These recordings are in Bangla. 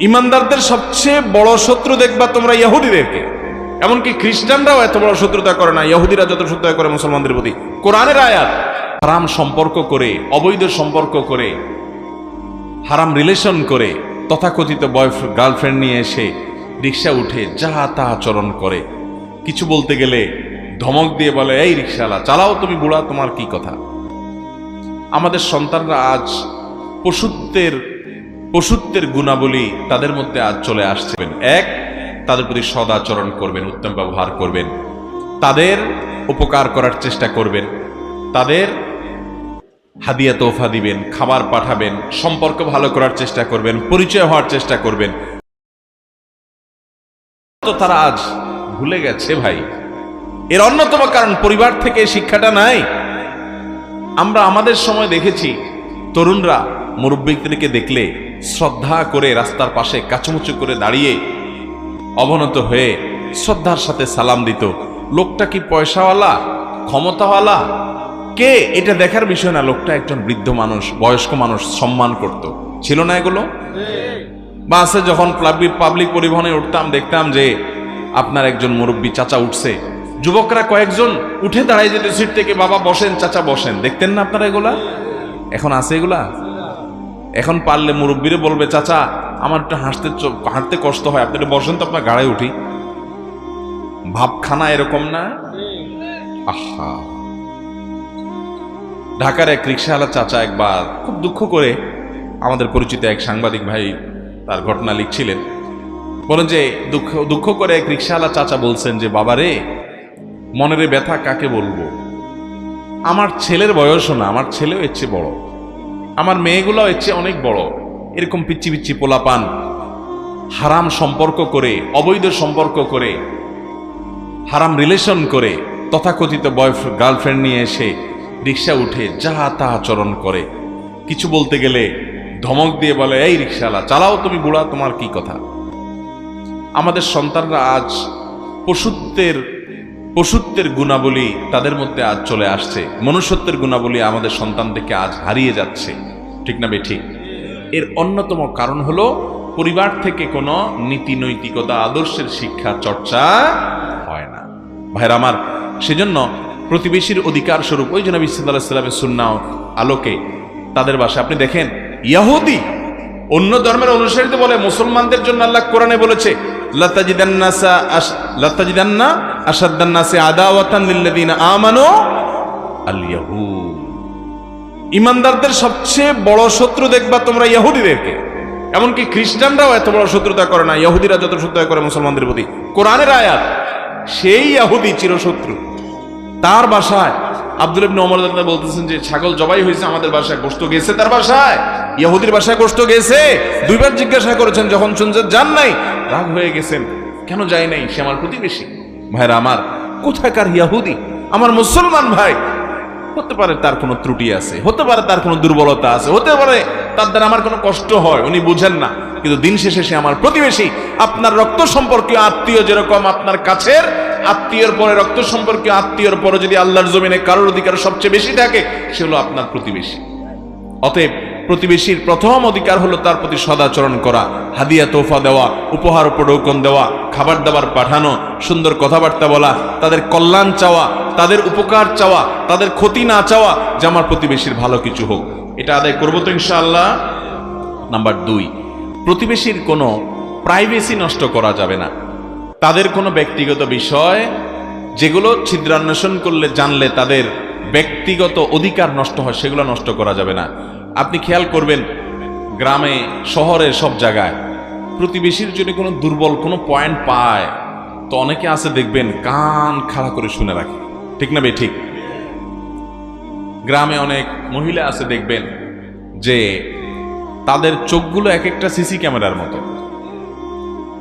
ইমানদারদের সবচেয়ে বড় শত্রু দেখবা তোমরা ইহুদিদেরকে। এমনকি খ্রিস্টানরাও এত বড় শত্রুতা করে না ইহুদিরা যত শত্রুতা করে মুসলমানদের প্রতি। কোরআনের আয়াত, হারাম সম্পর্ক করে, অবৈধ সম্পর্ক করে, হারাম রিলেশন করে, তথাকথিত বয়ফ্রেন্ড গার্লফ্রেন্ড নিয়ে এসে রিক্সা উঠে যাহা তা আচরণ করে। কিছু বলতে গেলে ধমক দিয়ে বলে, এই রিক্সাওয়ালা চালাও, তুমি বুড়া, তোমার কি কথা। আমাদের সন্তানরা আজ পশুত্বের গুণাবলী তাদের মধ্যে আজ চলে আসছে। এক, তাদের প্রতি সদাচরণ করবেন, উত্তম ব্যবহার করবেন, তাদের উপকার করার চেষ্টা করবেন, তাদের হাদিয়া তোফা দিবেন, খাবার পাঠাবেন, সম্পর্ক ভালো করার চেষ্টা করবেন, পরিচয় হওয়ার চেষ্টা করবেন। তো তারা আজ ভুলে গেছে ভাই। এর অন্যতম কারণ পরিবার থেকে শিক্ষাটা নাই। আমরা আমাদের সময় দেখেছি তরুণরা মুরব্বিদেরকে দেখলে শ্রদ্ধা করে রাস্তার পাশে কাচুমুচু করে দাঁড়িয়ে অবনত হয়ে শ্রদ্ধার সাথে সালাম দিত। লোকটা কি পয়সাওয়ালা, ক্ষমতাওয়ালা, কে, এটা দেখার বিষয় না। লোকটা একজন বৃদ্ধ মানুষ, বয়স্ক মানুষ, সম্মান করত। ছিল না এগুলো? বাসে যখন পাবলিক পরিবহনে উঠতাম, দেখতাম যে আপনার একজন মুরব্বী চাচা উঠছে, যুবকরা কয়েকজন উঠে দাঁড়াই যেত সিট থেকে, বাবা বসেন, চাচা বসেন। দেখতেন না আপনারা এগুলা? এখন আছে এগুলা? এখন পারলে মুরব্বীরে বলবে, চাচা আমার একটু হাঁটতে কষ্ট হয়, আপনি একটু বসেন তো, আপনার গাড়ায় উঠি। ভাবখানা এরকম না? আহা, ঢাকার এক রিক্সাওয়ালা চাচা একবার খুব দুঃখ করে আমাদের পরিচিত এক সাংবাদিক ভাই তার ঘটনা লিখছিলেন। বলেন যে দুঃখ করে এক রিক্সাওয়ালা চাচা বলছেন যে, বাবারে, মনের ব্যথা কাকে বলবো, আমার ছেলের বয়সও না, আমার ছেলেও এর চেয়ে বড়, আমার মেয়েগুলোও এর চেয়ে অনেক বড়, এরকম পিচ্ছি পিচ্ছি পোলাপান হারাম সম্পর্ক করে, অবৈধ সম্পর্ক করে, হারাম রিলেশন করে, তথাকথিত বয়ফ্রেন্ড গার্লফ্রেন্ড নিয়ে এসে রিক্সা উঠে যাহা তা আচরণ করে। কিছু বলতে গেলে ধমক দিয়ে বলে, এই রিক্সাওয়ালা চালাও, তুমি বুড়া, তোমার কি কথা। আমাদের সন্তানরা আজ পশুত্বের গুণাবলী তাদের মধ্যে আজ চলে আসছে। মনুষ্যত্বের গুণাবলী আমাদের সন্তান থেকে আজ হারিয়ে যাচ্ছে। ঠিক না বেঠিক? এর অন্যতম কারণ হলো পরিবার থেকে কোনো নীতি নৈতিকতা, আদর্শের শিক্ষা চর্চা হয় না। ভাইরা আমার, সেজন্য প্রতিবেশীর অধিকার স্বরূপ ওই নবী সাল্লাল্লাহু আলাইহি ওয়াসাল্লামের সুন্নাহ আলোকে তাদের ভাষা আপনি দেখেন, ইহুদি অন্য ধর্মের অনুসারীদের বলে, মুসলমানদের জন্য আল্লাহ কোরআনে বলেছে, লাতাজিদান্না আশাদ্দান নাসি আদাওয়াতান লিল্লাযিনা আমানু আল ইয়াহুদ। ইমানদারদের সবচেয়ে বড় শত্রু দেখবা তোমরা ইহুদিদেরকে। এমনকি খ্রিস্টানরাও এত বড় শত্রুতা করে না ইহুদিরা যত শত্রুতা করে মুসলমানদের প্রতি। কোরআনের আয়াত, সেই ইহুদি চিরশত্রু। তার বাসায় আব্দুল ইবনে ওমর রাদিয়াল্লাহু আনহু বলতেছেন যে, ছাগল জবাই হয়েছে আমাদের বাসায়, গোশত গেছে তার বাসায়, ইহুদির বাসায় গোশত গেছে। দুইবার জিজ্ঞাসা করেছেন, যখন শুনছেন যান নাই, রাগ হয়ে গেছেন, কেন যায় নাই, সে আমার প্রতিবেশী। ভাইরা আমার, কোথাকার ইহুদি আমার মুসলমান ভাই। হতে পারে তার কোনো ত্রুটি আছে, হতে পারে তার কোনো দুর্বলতা আছে, হতে পারে তার দ্বারা আমার কোনো কষ্ট হয়, উনি বুঝেন না, কিন্তু দিন শেষে সে আমার প্রতিবেশী। আপনার রক্ত সম্পর্কীয় আত্মীয় যেরকম আপনার কাছের, আত্মীয়র পরে রক্ত সম্পর্কীয় আত্মীয়র পরে যদি আল্লাহর জমিনে কারোর অধিকার সবচেয়ে বেশি থাকে, সে হলো আপনার প্রতিবেশী। অতএব প্রতিবেশীর প্রথম অধিকার হলো তার প্রতি সদাচরণ করা, হাদিয়া তোফা দেওয়া, উপহার উপঢৌকন দেওয়া, খাবার দাবার পাঠানো, সুন্দর কথাবার্তা বলা, তাদের কল্যাণ চাওয়া, তাদের উপকার চাওয়া, তাদের ক্ষতি না চাওয়া, যে আমার প্রতিবেশীর ভালো কিছু হোক। এটা আদায় করবো তো ইনশাআল্লাহ। নাম্বার 2, প্রতিবেশীর কোনো প্রাইভেসি নষ্ট করা যাবে না। তাদের কোনো ব্যক্তিগত বিষয় যেগুলো ছিদ্রান্বেষণ করলে, জানলে তাদের ব্যক্তিগত অধিকার নষ্ট হয়, সেগুলো নষ্ট করা যাবে না। আপনি খেয়াল করবেন, গ্রামে শহরে সব জায়গায় প্রতিবেশীর জন্য কোনো দুর্বল কোনো পয়েন্ট পায় তো অনেকে আছে দেখবেন কান খাড়া করে শুনে রাখে। ঠিক না ঠিক? গ্রামে অনেক মহিলা আছে দেখবেন যে তাদের চোখগুলো এক একটা সিসি ক্যামেরার মতো।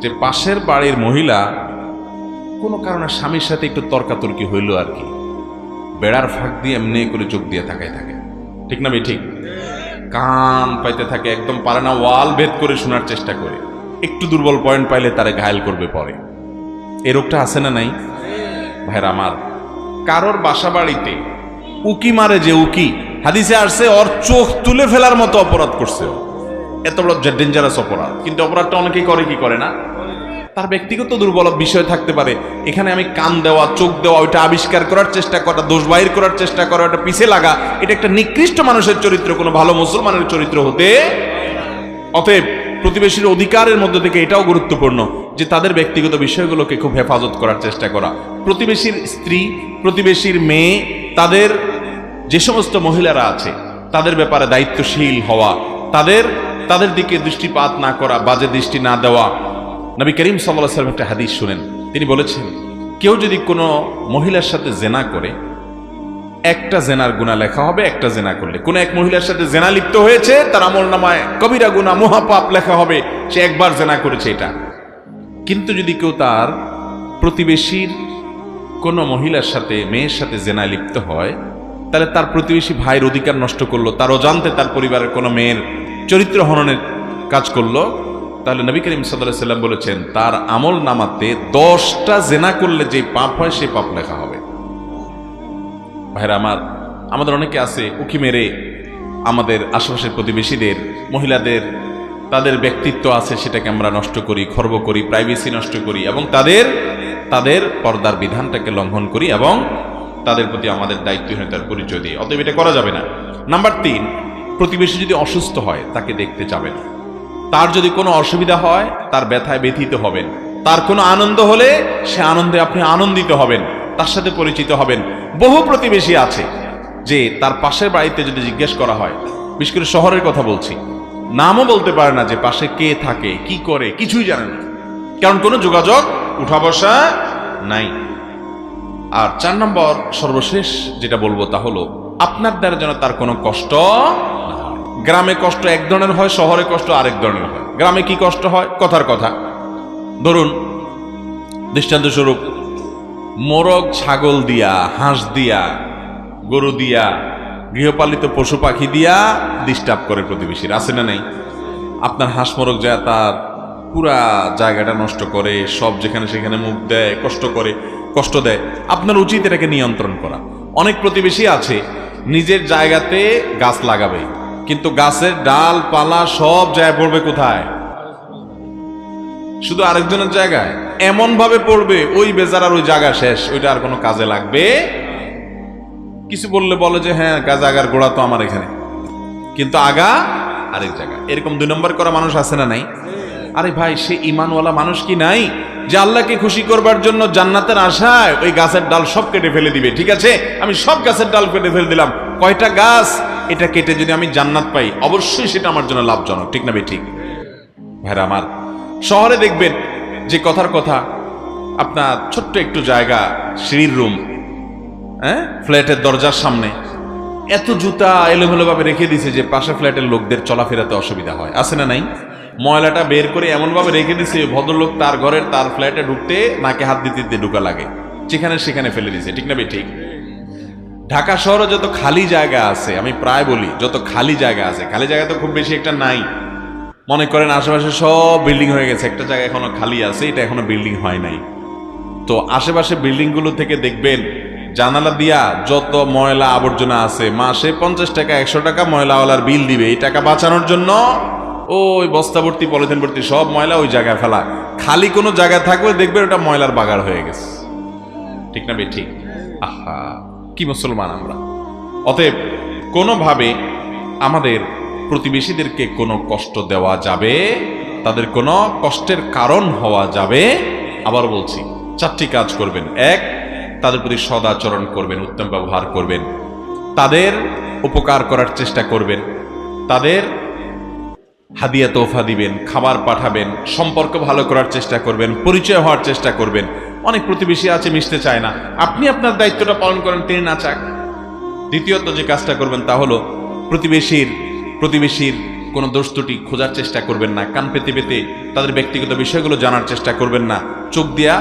যে পাশের বাড়ির মহিলা কোনো কারণে স্বামীর সাথে একটু তর্কাতর্কি হইল আর কি, বেড়ার ফাঁক দিয়ে এমনি করে চোখ দিয়ে তাকায় থাকে। ঠিক না ঠিক? কান পাইতে থাকে, একদম পারে না, ওয়াল ভেদ করে শোনার চেষ্টা করে, একটু দুর্বল পয়েন্ট পাইলে তারে ঘায়েল করবে পরে। এই রোগটা আছে না নাই? ভাইরা আমার, কারোর বাসা বাড়িতে উকি মারে যে উকি, হাদিসে আসছে ওর চোখ তুলে ফেলার মতো অপরাধ করছে। এত বড় ডেঞ্জারাস অপরাধ, কিন্তু অপরাধটা অনেকেই করে কি করে না, তার ব্যক্তিগত দুর্বল বিষয় থাকতে পারে। এখানে আমি কান দেওয়া, চোখ দেওয়া, ওইটা আবিষ্কার করার চেষ্টা করা, দোষ বাহির করার চেষ্টা করা, ওটা পিছে লাগা, এটা একটা নিকৃষ্ট মানুষের চরিত্র, কোনো ভালো মুসলমানের চরিত্র হতে। অতএব প্রতিবেশীর অধিকারের মধ্যে থেকে এটাও গুরুত্বপূর্ণ যে তাদের ব্যক্তিগত বিষয়গুলোকে খুব হেফাজত করার চেষ্টা করা। প্রতিবেশীর স্ত্রী, প্রতিবেশীর মেয়ে, তাদের যে সমস্ত মহিলারা আছে তাদের ব্যাপারে দায়িত্বশীল হওয়া, তাদের দিকে দৃষ্টিপাত না করা, বাজে দৃষ্টি না দেওয়া। নবী করিম সাল্লাল্লাহু আলাইহি ওয়াসাল্লাম একটা হাদিস শুনেন, তিনি বলেছেন কেউ যদি কোনো মহিলার সাথে জেনা করে একটা জেনার গুনাহ লেখা হবে, একটা জেনা করলে। কোন এক মহিলার সাথে জেনা লিপ্ত হয়েছে, তার আমলনামায় কবিরা গুনাহ, মহাপাপ লেখা হবে, সে একবার জেনা করেছে এটা। কিন্তু যদি কেউ তার প্রতিবেশীর কোন মহিলার সাথে, মেয়ের সাথে জেনা লিপ্ত হয়, তাহলে তার প্রতিবেশী ভাইয়ের অধিকার নষ্ট করলো, তার অজান্তে তার পরিবারের কোনো মেয়ের চরিত্র হননের কাজ করলো, তাহলে নবী করিম সাল্লাল্লাহু আলাইহি ওয়াসাল্লাম বলেছেন তার আমল নামাতে 10টা জেনা করলে যে পাপ হয় সেই পাপ লেখা হবে। ভাইরা আমার, আমাদের অনেকে আছে উকি মেরে আমাদের আশেপাশের প্রতিবেশীদের, মহিলাদের, তাদের ব্যক্তিত্ব আছে সেটাকে আমরা নষ্ট করি, খর্ব করি, প্রাইভেসি নষ্ট করি এবং তাদের পর্দার বিধানটাকে লঙ্ঘন করি এবং তাদের প্রতি আমাদের দায়িত্বহীনতার পরিচয় দিই। অতএব এটা করা যাবে না। নাম্বার 3, প্রতিবেশী যদি অসুস্থ হয় তাকে দেখতে যাবেন। তার যদি কোনো অসুবিধা হয় তার ব্যথায় ব্যথিত হবেন, তার কোনো আনন্দ হলে সে আনন্দে আপনি আনন্দিত হবেন, তার সাথে পরিচিত হবেন। বহু প্রতিবেশী আছে যে তার পাশের বাড়িতে যদি জিজ্ঞেস করা হয়, বিশেষ করে শহরের কথা বলছি, নামও বলতে পারে না যে পাশে কে থাকে, কি করে, কিছুই জানে না, কারণ কোনো যোগাযোগ উঠা বসা নাই। আর 4 নম্বর সর্বশেষ যেটা বলবো তা হলো আপনার দ্বারা যেন তার কোনো কষ্ট না হয়। গ্রামে কষ্ট এক ধরনের হয়, শহরে কষ্ট আরেক ধরনের হয়। গ্রামে কি কষ্ট হয়? কথার কথা, ধরুন দৃষ্টান্তস্বরূপ মোরগ ছাগল দিয়া, হাঁস দিয়া, গরু দিয়া, গৃহপালিত পশু পাখি দিয়া ডিস্টার্ব করে প্রতিবেশীর, আছে না নেই? আপনার হাঁস মোরগ যায় তার পুরা জায়গাটা নষ্ট করে, সব যেখানে সেখানে মুখ দেয়, কষ্ট দেয়। আপনার উচিত এটাকে নিয়ন্ত্রণ করা। অনেক প্রতিবেশী আছে নিজের জায়গাতে গাছ লাগাবে, কিন্তু গাছের ডাল পালা সব যায় পড়বে কোথায়? শুধু আরেকজনের জায়গায়। এমন ভাবে পড়বে ওই বেচারার ওই জায়গা শেষ, ওইটা আর কোনো কাজে লাগবে। কিছু বললে বলে যে হ্যাঁ জায়গার গোড়া তো আমার এখানে, কিন্তু আগা আরেক জায়গা। এরকম 2 নম্বর করা মানুষ আছে না নাই? আরে ভাই, সে ইমানওয়ালা মানুষ কি নাই যে আল্লাহকে খুশি করবার জন্য জান্নাতের আশায় ওই গাছের ডাল সব কেটে ফেলে দিবে? ঠিক আছে, আমি সব গাছের ডাল কেটে ফেলে দিলাম, কয়টা গাছ এটা কেটে যদি আমি জান্নাত পাই অবশ্যই সেটা আমার জন্য লাভজনক, ঠিক না? ঠিক ভাইরা আমার, শহরে দেখবেন যে কথার কথা আপনার ছোট্ট একটু জায়গা, সিঁড়ির রুম, হ্যাঁ, ফ্ল্যাটের দরজার সামনে এত জুতা এলোমেলো ভাবে রেখে দিছে যে পাশে ফ্ল্যাটের লোকদের চলাফেরাতে অসুবিধা হয়, আছে না নাই? ময়লাটা বের করে এমন ভাবে রেখে দিছে ভদ্রলোক তার ঘরের তার ফ্ল্যাটে ঢুকতে নাকে হাত দিতে দিতে ঢুকা লাগে, যেখানে সেখানে ফেলে দিছে, ঠিক না? ঠিক। ঢাকা শহরে যত খালি জায়গা আছে, আমি প্রায় বলি যত খালি জায়গা আছে, খালি জায়গা তো খুব বেশি একটা নাই। মনে করেন আশেপাশে সব বিল্ডিং হয়ে গেছে, একটা জায়গা এখনো খালি আছে, এটা এখনো বিল্ডিং হয় নাই। তো আশেপাশে বিল্ডিং গুলো থেকে দেখবেন জানালা দিয়া যত ময়লা আবর্জনা আছে, মাসে 50 টাকা 100 টাকা ময়লাওয়ালার বিল দিবে। এই টাকা বাঁচানোর জন্য ওই বস্তা ভর্তি পলিথিন ভর্তি সব ময়লা ওই জায়গায় ফেলা। খালি কোনো জায়গা থাকবে দেখবেন ওটা ময়লার বাগার হয়ে গেছে, ঠিক না? ঠিক। আহা, কি মুসলমান আমরা! অতএব কোনোভাবে আমাদের প্রতিবেশীদেরকে কোনো কষ্ট দেওয়া যাবে, তাদের কোনো কষ্টের কারণ হওয়া যাবে। আবার বলছি, 4টি কাজ করবেন। 1, তাদের প্রতি সদাচরণ করবেন, উত্তম ব্যবহার করবেন, তাদের উপকার করার চেষ্টা করবেন, তাদের হাদিয়া তোফা দিবেন, খাবার পাঠাবেন, সম্পর্ক ভালো করার চেষ্টা করবেন, পরিচয় হওয়ার চেষ্টা করবেন। অনেক প্রতিবেশী আছে মিশতে চায় না, আপনি আপনার দায়িত্বটা পালন করেন, তিনি না চাক। দ্বিতীয়ত যে কাজটা করবেন তা হলো প্রতিবেশীর কোনো দোষ ত্রুটি খোঁজার চেষ্টা করবেন না, কান পেতে পেতে তাদের ব্যক্তিগত বিষয়গুলো জানার চেষ্টা করবেন না, চোখ দিয়া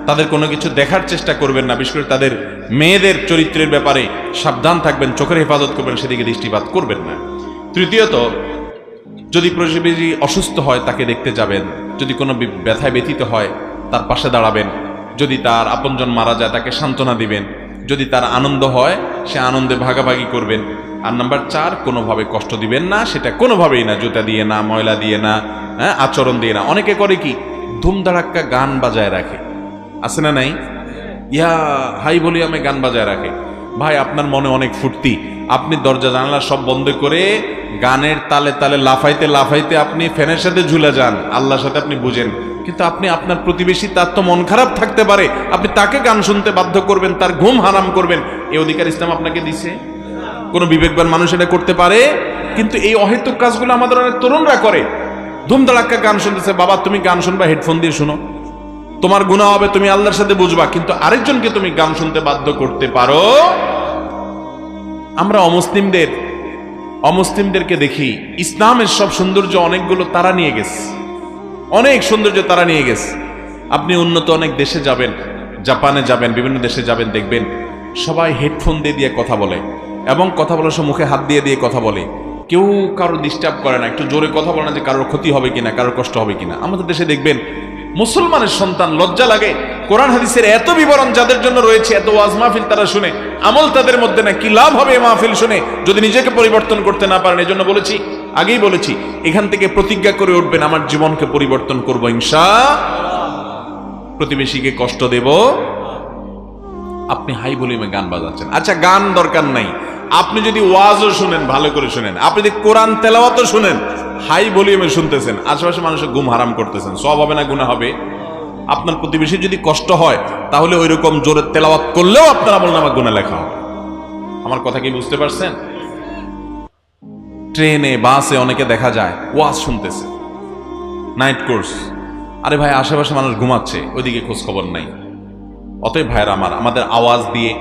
তাদের কোনো কিছু দেখার চেষ্টা করবেন না। বিশেষ করে তাদের মেয়েদের চরিত্রের ব্যাপারে সাবধান থাকবেন, চোখের হেফাজত করবেন, সেদিকে দৃষ্টিপাত করবেন না। তৃতীয়ত, যদি প্রতিবেশী অসুস্থ হয় তাকে দেখতে যাবেন, যদি কোনো ব্যথায় ব্যথিত হয় তার পাশে দাঁড়াবেন, যদি তার আপনজন মারা যায় তাকে সান্ত্বনা দিবেন, যদি তার আনন্দ হয় সে আনন্দে ভাগাভাগি করবেন, আর নাম্বার 4, কোনোভাবে কষ্ট দিবেন না, সেটা কোনোভাবেই না, জুতা দিয়ে না, ময়লা দিয়ে না, হ্যাঁ, আচরণ দিয়ে না। অনেকে করে কি, ধুমধাড়াক্কা গান বাজায় রাখে, আছে না নাই? ইয়া হাই বলি আমি গান বাজায় রাখে। ভাই, আপনার মনে অনেক ফুর্তি, আপনি দরজা জানালা সব বন্ধ করে গানের তালে তালে লাফাইতে লাফাইতে আপনি ফ্যানের সাথে ঝুলে যান, আল্লাহর সাথে আপনি বুঝেন। কিন্তু আপনি আপনার প্রতিবেশী, তার তো মন খারাপ থাকতে পারে, আপনি তাকে গান শুনতে বাধ্য করবেন, তার ঘুম হারাম করবেন, এই অধিকার ইসলাম আপনাকে দিছে? কোন বিবেকবান মানুষ এটা করতে পারে? কিন্তু এই অহেতুক কাজগুলো আমাদের অনেক তরুণরা করে। ধুমধাড়াক্কা গান শুনতেছে, বাবা তুমি গান শুনবা, হেডফোন দিয়ে শুনো, তোমার গুনাহ হবে, তুমি আল্লাহর সাথে বুঝবা, কিন্তু আরেকজনকে তুমি গান শুনতে বাধ্য করতে পারো? আমরা অমুসলিমদেরকে দেখি, ইসলামের সব সৌন্দর্য অনেকগুলো তারা নিয়ে গেছে, অনেক সৌন্দর্য তারা নিয়ে গেছে। আপনি উন্নত অনেক দেশে যাবেন, জাপানে যাবেন, বিভিন্ন দেশে যাবেন, দেখবেন সবাই হেডফোন দিয়ে কথা বলে, এবং কথা বলার সময় মুখে হাত দিয়ে কথা বলে, কেউ কারোর ডিস্টার্ব করে না, একটু জোরে কথা বলে না যে কারোর ক্ষতি হবে কিনা, কারোর কষ্ট হবে কিনা। আমাদের দেশে দেখবেন মুসলমানের সন্তান, লজ্জা লাগে, কোরআন হাদিসের এত বিবরণ যাদের জন্য রয়েছে, এত ওয়াজ মাহফিল তারা শুনে, আমল তাদের মধ্যে না, কি লাভ হবে মাহফিল শুনে যদি নিজেকে পরিবর্তন করতে না পারেন? এজন্য বলেছি, আগেই বলেছি, এখান থেকে প্রতিজ্ঞা করে উঠবেন, আমার জীবনকে পরিবর্তন করব ইনশাআল্লাহ, প্রতিবেশীকে কষ্ট দেব। আপনি হাই ভলিউমে গান বাজাচ্ছেন, আচ্ছা গান দরকার নাই, আপনি যদি ওয়াজও শুনেন, ভালো করে শুনেন, আপনি যদি কোরআন তেলাওয়াতও শুনেন, হাই ভলিউমে শুনতেছেন, আশেপাশে মানুষের ঘুম হারাম করতেছেন, সব হবে না গুনাহ হবে? আপনার প্রতিবেশী যদি কষ্ট হয়, তাহলে ওই রকম জোরে তেলাওয়াত করলেও আপনার আমলনামা গুনাহ লেখা হবে। আমার কথা কি বুঝতে পারছেন? ট্রেনে, বাসে অনেকে দেখা যায় ওয়াজ শুনতেছে, নাইট কোর্স। আরে ভাই, আশেপাশে মানুষ ঘুমাচ্ছে, ওইদিকে খোঁজ খবর নাই। অতএব ভাইয়ের আমার, আমাদের আওয়াজ দিয়ে,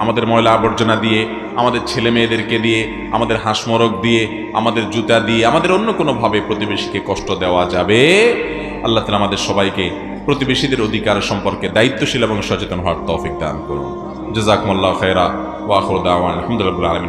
আমাদের ময়লা আবর্জনা দিয়ে, আমাদের ছেলে মেয়েদেরকে দিয়ে, আমাদের হাঁসমরক দিয়ে, আমাদের জুতা দিয়ে, আমাদের অন্য কোনোভাবে প্রতিবেশীকে কষ্ট দেওয়া যাবে? আল্লাহ তাআলা আমাদের সবাইকে প্রতিবেশীদের অধিকার সম্পর্কে দায়িত্বশীল এবং সচেতন হওয়ার তৌফিক দান করুন। জাযাকুমুল্লাহু খায়রা ওয়া আখিরু দাওয়ানা আলহামদুলিল্লাহি রাব্বিল আলামিন।